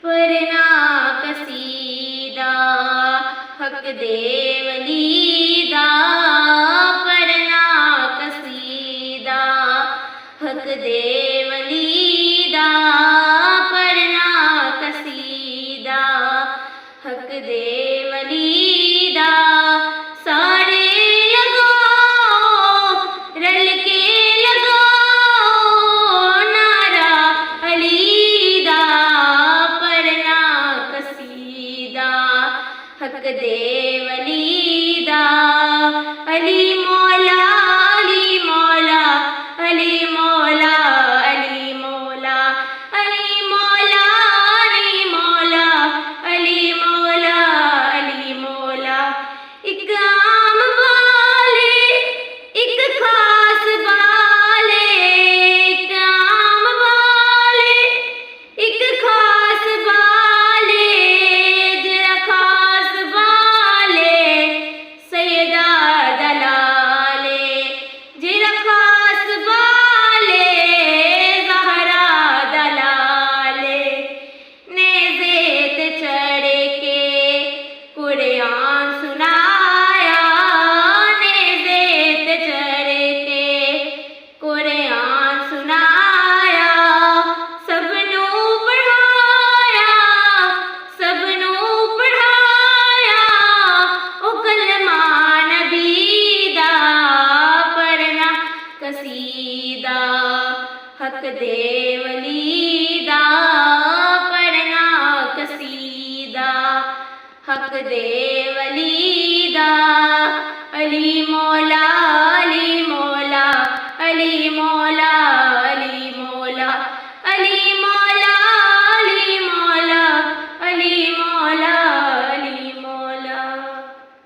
पढ़ना कसीदा हक दे वली दा, पढ़ना कसीदा हक दे वली दा, पढ़ना कसीदा हक दे वली दा। सारे लगाओ रल के लगाओ नारा अली दा, पढ़ना कसीदा हक दे वली दा। अली मौला अली मौला अली मौला अली मौला अली मौला अली मौला अली मौला अली मौला। एक आम वाले एक खास वाले, एक आम वाले एक खास वाले, जरा खास वाले सैयदा दलाले, जरा खास वाले ज़हरा दलाले। नेज़े ते चढ़ के कुरान सुनाया, नेज़े ते चढ़ के कुरान सुनाया, सबनू पढ़ाया सबनू पढ़ाया ओ कलमा नबी दा, पढ़ना कसीदा हक दे वली दा, पढ़ना कसीदा हक दे वली दा। अली मौला